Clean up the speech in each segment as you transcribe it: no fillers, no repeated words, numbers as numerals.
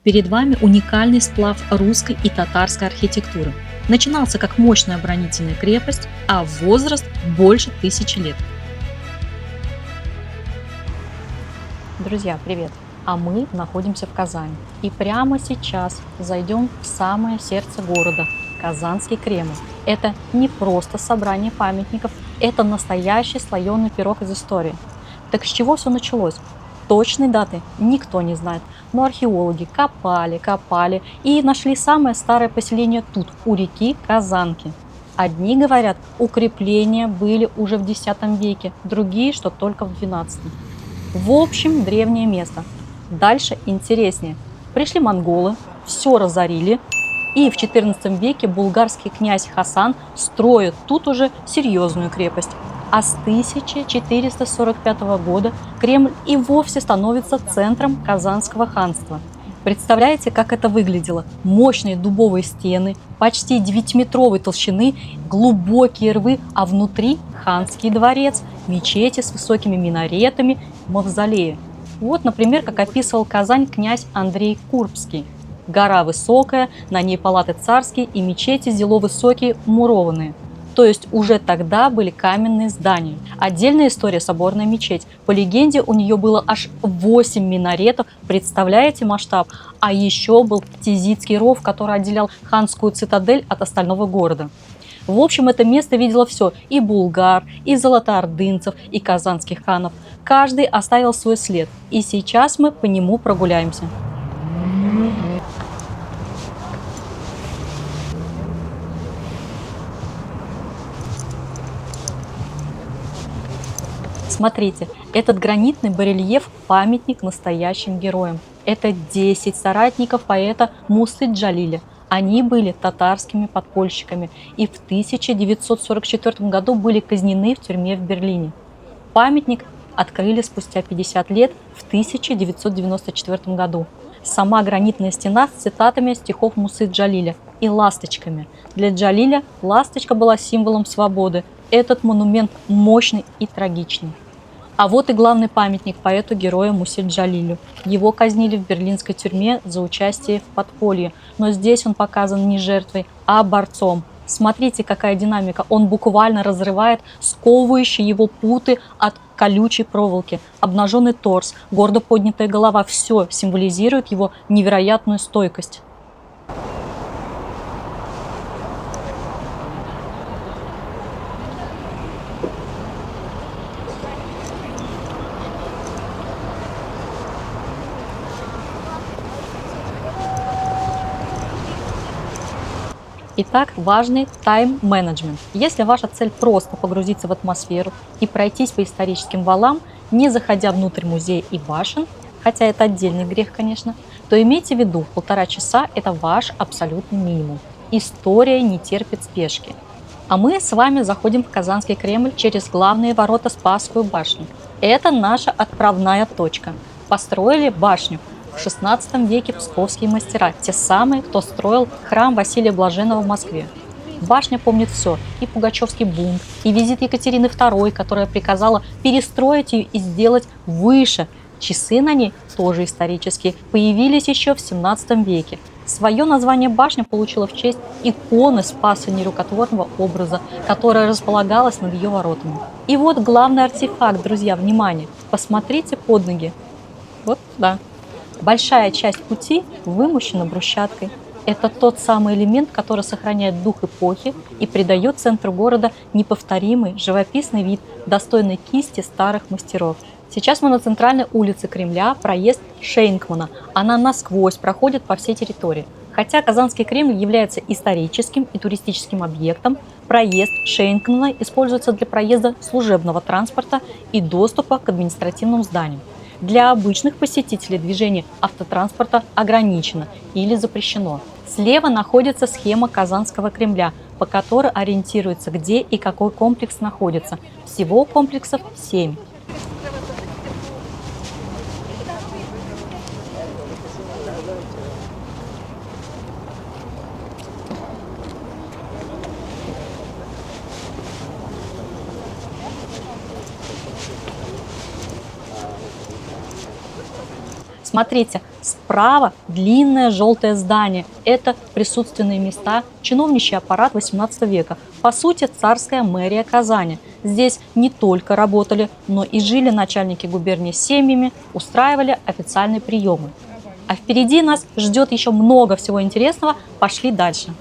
Перед вами уникальный сплав русской и татарской архитектуры. Начинался как мощная оборонительная крепость, а возраст больше 1000 лет. Друзья, привет! А мы находимся в Казани. И прямо сейчас зайдем в самое сердце города – Казанский Кремль. Это не просто собрание памятников, это настоящий слоеный пирог из истории. Так с чего все началось? Точной даты никто не знает, но археологи копали и нашли самое старое поселение тут, у реки Казанки. Одни говорят, укрепления были уже в X веке, другие, что только в XII. В общем, древнее место. Дальше интереснее. Пришли монголы, все разорили, и в XIV веке булгарский князь Хасан строит тут уже серьезную крепость. А с 1445 года Кремль и вовсе становится центром Казанского ханства. Представляете, как это выглядело? Мощные дубовые стены, почти 9-метровой толщины, глубокие рвы, а внутри ханский дворец, мечети с высокими минаретами, мавзолеи. Вот, например, как описывал Казань князь Андрей Курбский. Гора высокая, на ней палаты царские и мечети зело высокие, мурованные. То есть уже тогда были каменные здания. Отдельная история – соборная мечеть. По легенде, у нее было аж 8 минаретов. Представляете масштаб? А еще был Тизицкий ров, который отделял ханскую цитадель от остального города. В общем, это место видело все – и булгар, и золотоордынцев, и казанских ханов. Каждый оставил свой след. И сейчас мы по нему прогуляемся. Смотрите, этот гранитный барельеф – памятник настоящим героям. Это 10 соратников поэта Мусы Джалиля. Они были татарскими подпольщиками и в 1944 году были казнены в тюрьме в Берлине. Памятник открыли спустя 50 лет в 1994 году. Сама гранитная стена с цитатами стихов Мусы Джалиля и ласточками. Для Джалиля ласточка была символом свободы. Этот монумент мощный и трагичный. А вот и главный памятник поэту-герою Мусе Джалилю. Его казнили в берлинской тюрьме за участие в подполье, но здесь он показан не жертвой, а борцом. Смотрите, какая динамика. Он буквально разрывает сковывающие его путы от колючей проволоки. Обнаженный торс, гордо поднятая голова – все символизирует его невероятную стойкость. Итак, важный тайм-менеджмент. Если ваша цель просто погрузиться в атмосферу и пройтись по историческим валам, не заходя внутрь музея и башен, хотя это отдельный грех, конечно, то имейте в виду, 1,5 часа – это ваш абсолютный минимум. История не терпит спешки. А мы с вами заходим в Казанский Кремль через главные ворота Спасскую башню. Это наша отправная точка. Построили башню в XVI веке псковские мастера, те самые, кто строил храм Василия Блаженного в Москве. Башня помнит все, и Пугачевский бунт, и визит Екатерины II, которая приказала перестроить ее и сделать выше. Часы на ней, тоже исторические, появились еще в XVII веке. Свое название башня получила в честь иконы Спаса нерукотворного образа, которая располагалась над ее воротами. И вот главный артефакт, друзья, внимание, посмотрите под ноги. Вот туда. Большая часть пути вымощена брусчаткой. Это тот самый элемент, который сохраняет дух эпохи и придает центру города неповторимый живописный вид, достойный кисти старых мастеров. Сейчас мы на центральной улице Кремля, проезд Шейнкмана. Она насквозь проходит по всей территории. Хотя Казанский Кремль является историческим и туристическим объектом, проезд Шейнкмана используется для проезда служебного транспорта и доступа к административным зданиям. Для обычных посетителей движение автотранспорта ограничено или запрещено. Слева находится схема Казанского Кремля, по которой ориентируется, где и какой комплекс находится. Всего комплексов 7. Смотрите, справа длинное желтое здание. Это присутственные места, чиновничий аппарат XVIII века. По сути, царская мэрия Казани. Здесь не только работали, но и жили начальники губернии с семьями, устраивали официальные приемы. А впереди нас ждет еще много всего интересного. Пошли дальше.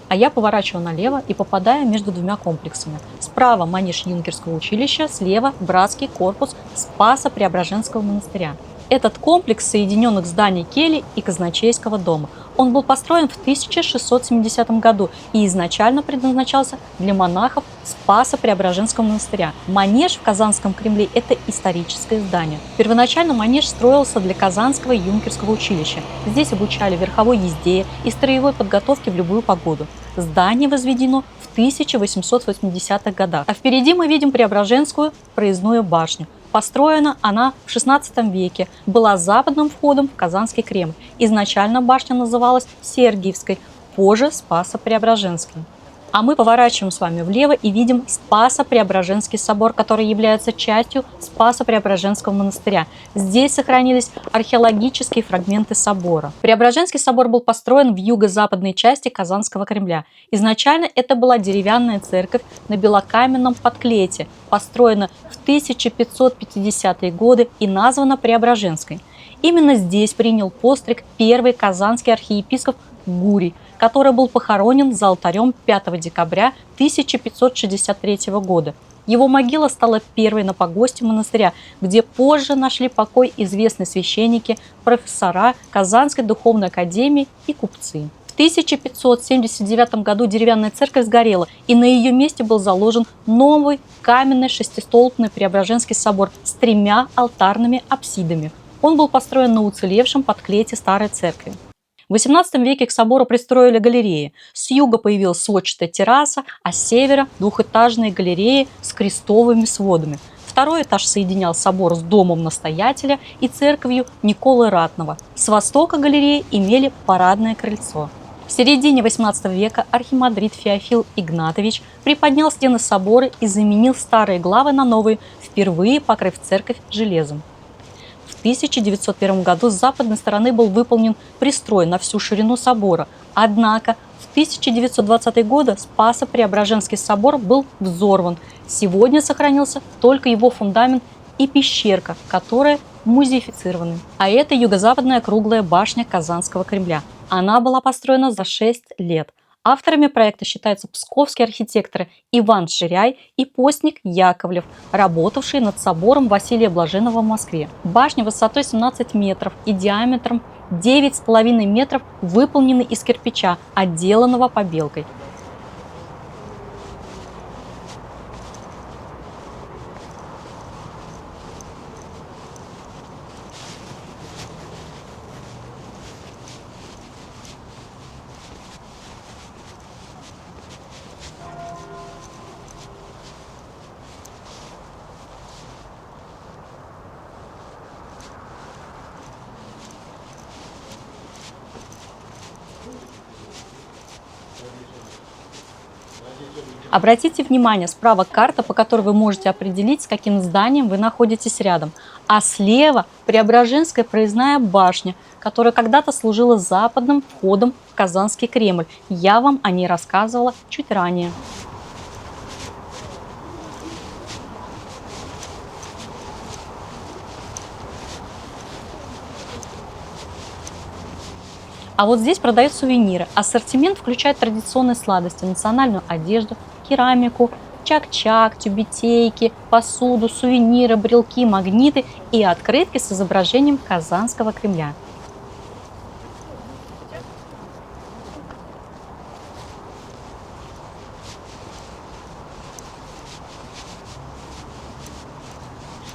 А я поворачиваю налево и попадаю между двумя комплексами. Справа манеж Юнкерского училища, слева братский корпус Спасо-Преображенского монастыря. Этот комплекс соединенных зданий кельи и казначейского дома. Он был построен в 1670 году и изначально предназначался для монахов Спасо-Преображенского монастыря. Манеж в Казанском Кремле – это историческое здание. Первоначально манеж строился для Казанского юнкерского училища. Здесь обучали верховой езде и строевой подготовке в любую погоду. Здание возведено в 1880-х годах. А впереди мы видим Преображенскую проездную башню. Построена она в XVI веке, была западным входом в Казанский Кремль. Изначально башня называлась Сергиевской, позже Спасо-Преображенской. А мы поворачиваем с вами влево и видим Спасо-Преображенский собор, который является частью Спасо-Преображенского монастыря. Здесь сохранились археологические фрагменты собора. Преображенский собор был построен в юго-западной части Казанского Кремля. Изначально это была деревянная церковь на белокаменном подклете, построена в 1550-е годы и названа Преображенской. Именно здесь принял постриг первый казанский архиепископ Гурий, который был похоронен за алтарем 5 декабря 1563 года. Его могила стала первой на погосте монастыря, где позже нашли покой известные священники, профессора Казанской духовной академии и купцы. В 1579 году деревянная церковь сгорела, и на ее месте был заложен новый каменный шестистолбный Преображенский собор с 3 алтарными апсидами. Он был построен на уцелевшем подклете старой церкви. В XVIII веке к собору пристроили галереи. С юга появилась сводчатая терраса, а с севера – двухэтажные галереи с крестовыми сводами. Второй этаж соединял собор с домом настоятеля и церковью Николы Ратного. С востока галереи имели парадное крыльцо. В середине XVIII века архимандрит Феофил Игнатович приподнял стены собора и заменил старые главы на новые, впервые покрыв церковь железом. В 1901 году с западной стороны был выполнен пристрой на всю ширину собора. Однако в 1920 годы Спасо-Преображенский собор был взорван. Сегодня сохранился только его фундамент и пещерка, которые музеифицированы. А это юго-западная круглая башня Казанского Кремля. Она была построена за 6 лет. Авторами проекта считаются псковские архитекторы Иван Ширяй и постник Яковлев, работавшие над собором Василия Блаженного в Москве. Башня высотой 17 метров и диаметром 9,5 метров выполнены из кирпича, отделанного побелкой. Обратите внимание, справа карта, по которой вы можете определить, с каким зданием вы находитесь рядом. А слева Преображенская проездная башня, которая когда-то служила западным входом в Казанский Кремль. Я вам о ней рассказывала чуть ранее. А вот здесь продают сувениры. Ассортимент включает традиционные сладости, национальную одежду, керамику, чак-чак, тюбетейки, посуду, сувениры, брелки, магниты и открытки с изображением Казанского Кремля.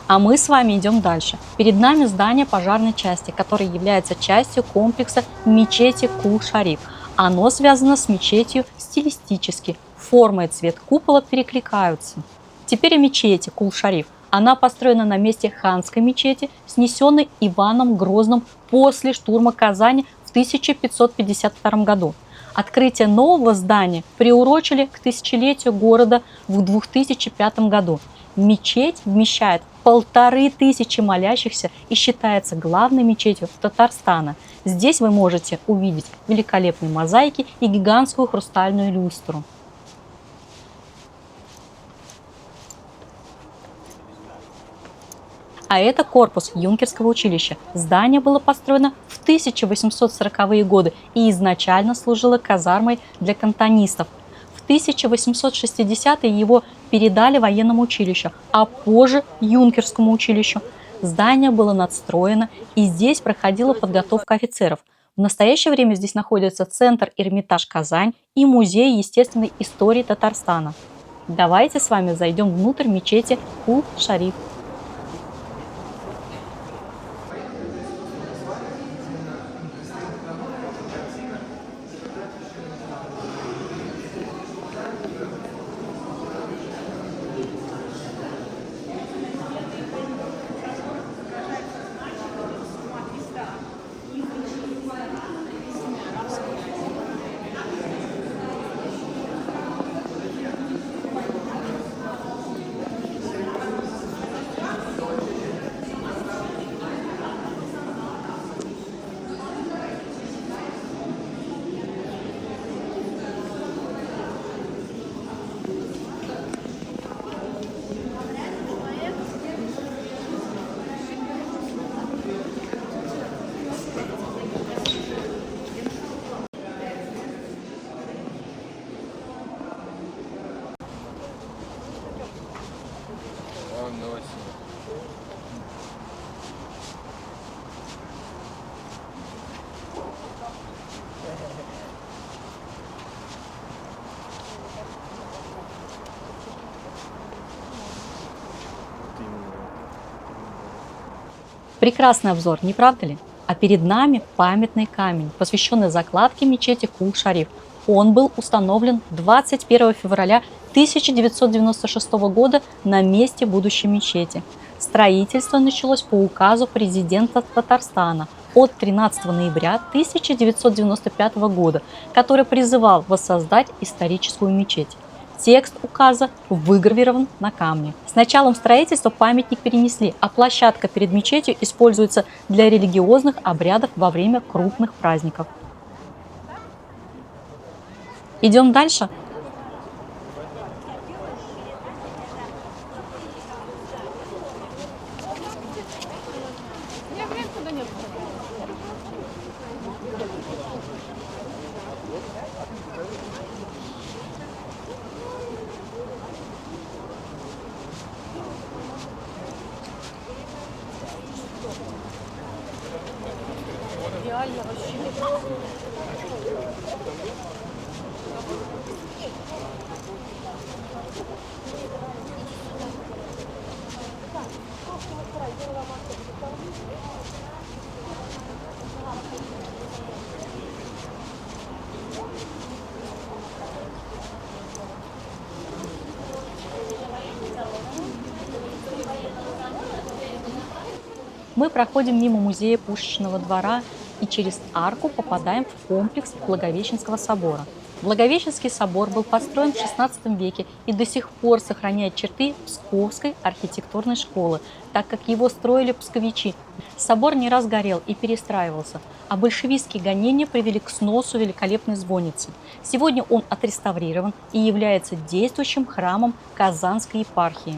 А мы с вами идем дальше. Перед нами здание пожарной части, которое является частью комплекса мечети Кул-Шариф. Оно связано с мечетью стилистически. Форма и цвет купола перекликаются. Теперь о мечети Кул-Шариф. Она построена на месте ханской мечети, снесенной Иваном Грозным после штурма Казани в 1552 году. Открытие нового здания приурочили к тысячелетию города в 2005 году. Мечеть вмещает 1500 молящихся и считается главной мечетью Татарстана. Здесь вы можете увидеть великолепные мозаики и гигантскую хрустальную люстру. А это корпус Юнкерского училища. Здание было построено в 1840-е годы и изначально служило казармой для кантонистов. В 1860-е его передали военному училищу, а позже Юнкерскому училищу. Здание было надстроено, и здесь проходила подготовка офицеров. В настоящее время здесь находится центр Эрмитаж Казань и музей естественной истории Татарстана. Давайте с вами зайдем внутрь мечети Кул-Шариф. Прекрасный обзор, не правда ли? А перед нами памятный камень, посвященный закладке мечети Кул-Шариф. Он был установлен 21 февраля 1996 года на месте будущей мечети. Строительство началось по указу президента Татарстана от 13 ноября 1995 года, который призывал воссоздать историческую мечеть. Текст указа выгравирован на камне. С началом строительства памятник перенесли, а площадка перед мечетью используется для религиозных обрядов во время крупных праздников. Идем дальше. Мы проходим мимо музея Пушечного двора и через арку попадаем в комплекс Благовещенского собора. Благовещенский собор был построен в XVI веке и до сих пор сохраняет черты Псковской архитектурной школы, так как его строили псковичи. Собор не раз горел и перестраивался, а большевистские гонения привели к сносу великолепной звонницы. Сегодня он отреставрирован и является действующим храмом Казанской епархии.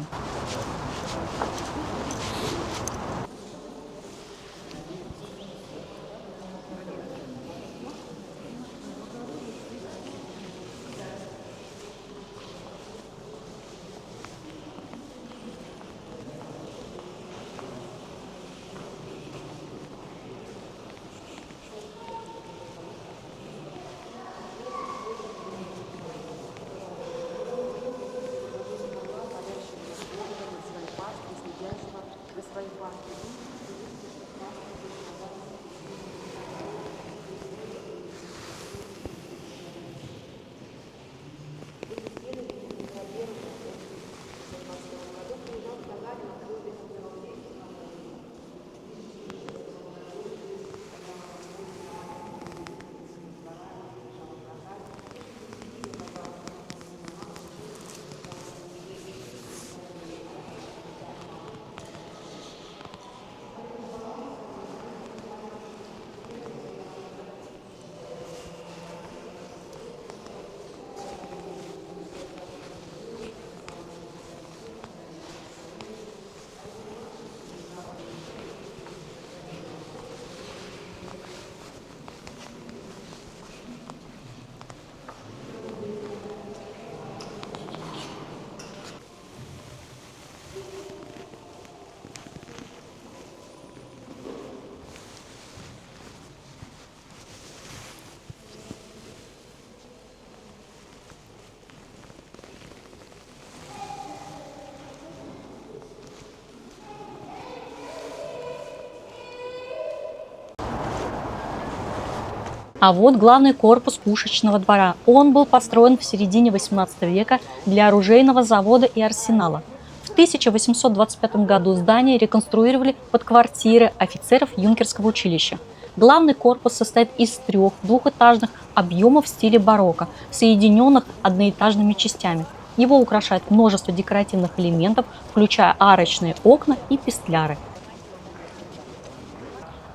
А вот главный корпус пушечного двора. Он был построен в середине XVIII века для оружейного завода и арсенала. В 1825 году здание реконструировали под квартиры офицеров юнкерского училища. Главный корпус состоит из трех двухэтажных объемов в стиле барокко, соединенных одноэтажными частями. Его украшает множество декоративных элементов, включая арочные окна и пестляры.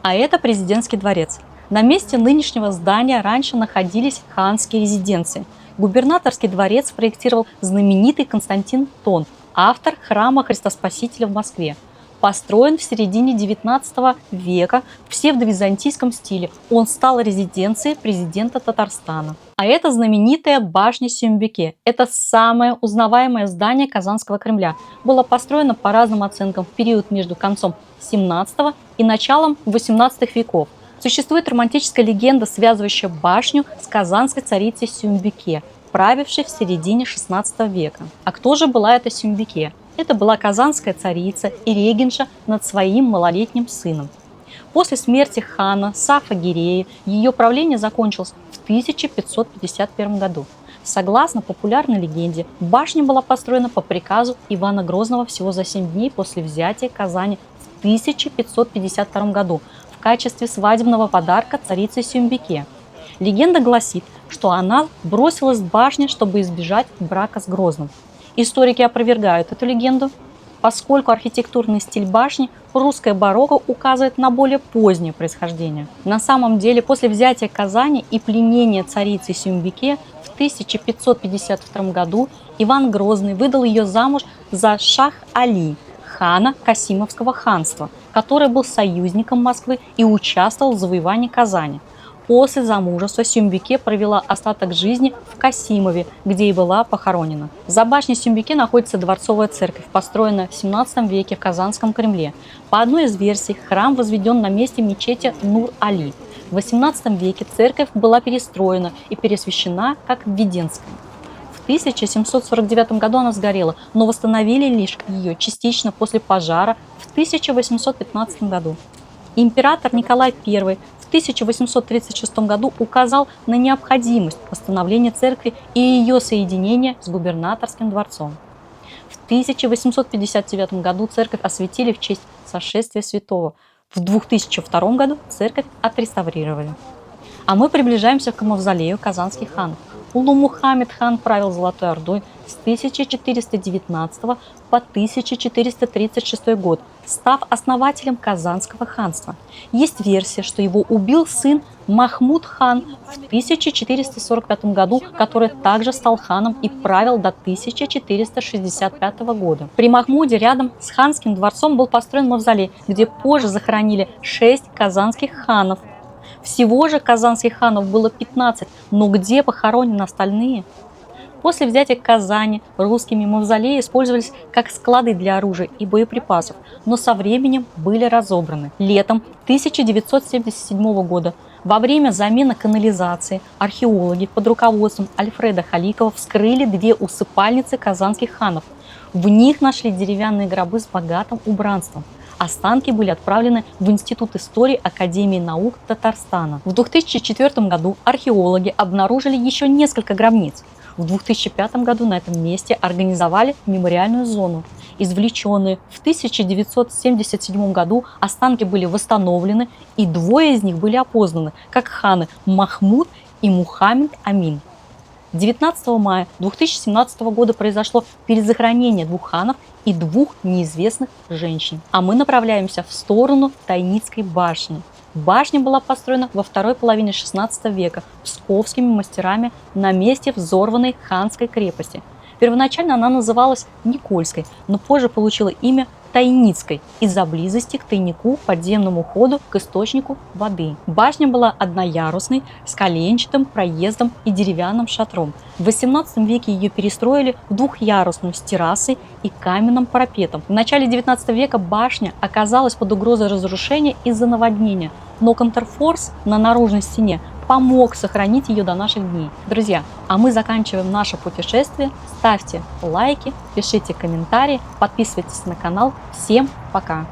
А это президентский дворец. На месте нынешнего здания раньше находились ханские резиденции. Губернаторский дворец проектировал знаменитый Константин Тон, автор храма Христа Спасителя в Москве. Построен в середине XIX века в псевдовизантийском стиле, он стал резиденцией президента Татарстана. А это знаменитая башня Сюмбюке. Это самое узнаваемое здание Казанского Кремля. Было построено по разным оценкам в период между концом XVII и началом XVIII веков. Существует романтическая легенда, связывающая башню с казанской царицей Сюмбюке, правившей в середине XVI века. А кто же была эта Сюмбюке? Это была казанская царица и регенша над своим малолетним сыном. После смерти хана Сафа Гирея ее правление закончилось в 1551 году. Согласно популярной легенде, башня была построена по приказу Ивана Грозного всего за 7 дней после взятия Казани в 1552 году в качестве свадебного подарка царице Сюмбюке. Легенда гласит, что она бросилась с башни, чтобы избежать брака с Грозным. Историки опровергают эту легенду, поскольку архитектурный стиль башни русское барокко указывает на более позднее происхождение. На самом деле, после взятия Казани и пленения царицы Сюмбюке в 1552 году Иван Грозный выдал ее замуж за Шах-Али, хана Касимовского ханства, который был союзником Москвы и участвовал в завоевании Казани. После замужества Сюмбюке провела остаток жизни в Касимове, где и была похоронена. За башней Сюмбюке находится дворцовая церковь, построенная в 17 веке в Казанском Кремле. По одной из версий, храм возведен на месте мечети Нур-Али. В 18 веке церковь была перестроена и пересвящена как Введенская. В 1749 году она сгорела, но восстановили лишь ее частично после пожара в 1815 году. Император Николай I в 1836 году указал на необходимость восстановления церкви и ее соединения с губернаторским дворцом. В 1859 году церковь осветили в честь сошествия святого. В 2002 году церковь отреставрировали. А мы приближаемся к мавзолею казанских ханов. Улу-Мухаммед хан правил Золотой Ордой с 1419 по 1436 год, став основателем Казанского ханства. Есть версия, что его убил сын Махмуд хан в 1445 году, который также стал ханом и правил до 1465 года. При Махмуде рядом с ханским дворцом был построен мавзолей, где позже захоронили 6 казанских ханов. Всего же казанских ханов было 15, но где похоронены остальные? После взятия Казани русскими мавзолеи использовались как склады для оружия и боеприпасов, но со временем были разобраны. Летом 1977 года во время замены канализации археологи под руководством Альфреда Халикова вскрыли 2 усыпальницы казанских ханов. В них нашли деревянные гробы с богатым убранством. Останки были отправлены в Институт истории Академии наук Татарстана. В 2004 году археологи обнаружили еще несколько гробниц. В 2005 году на этом месте организовали мемориальную зону. Извлеченные в 1977 году останки были восстановлены, и 2 из них были опознаны как ханы Махмуд и Мухаммед Амин. 19 мая 2017 года произошло перезахоронение 2 ханов и 2 неизвестных женщин. А мы направляемся в сторону Тайницкой башни. Башня была построена во второй половине XVI века псковскими мастерами на месте взорванной ханской крепости. Первоначально она называлась Никольской, но позже получила имя Тайницкой из-за близости к тайнику, подземному ходу к источнику воды. Башня была одноярусной, с коленчатым проездом и деревянным шатром. В XVIII веке ее перестроили в двухъярусную с террасой и каменным парапетом. В начале XIX века башня оказалась под угрозой разрушения из-за наводнения, но контрфорс на наружной стене помог сохранить ее до наших дней. Друзья, а мы заканчиваем наше путешествие. Ставьте лайки, пишите комментарии, подписывайтесь на канал. Всем пока!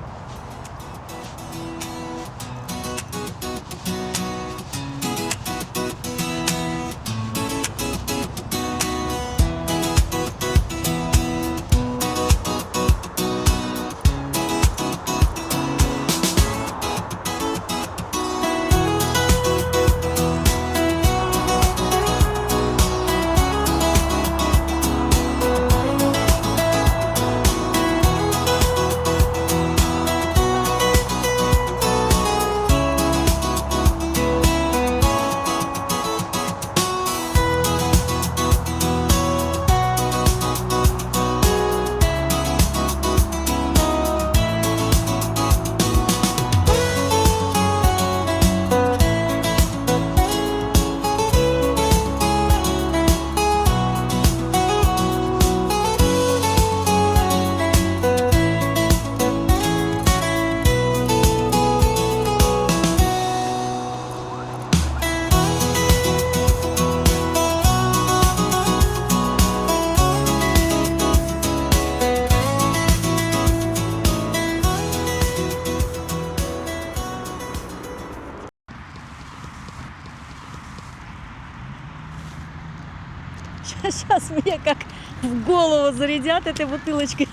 Сейчас мне как в голову зарядят этой бутылочкой.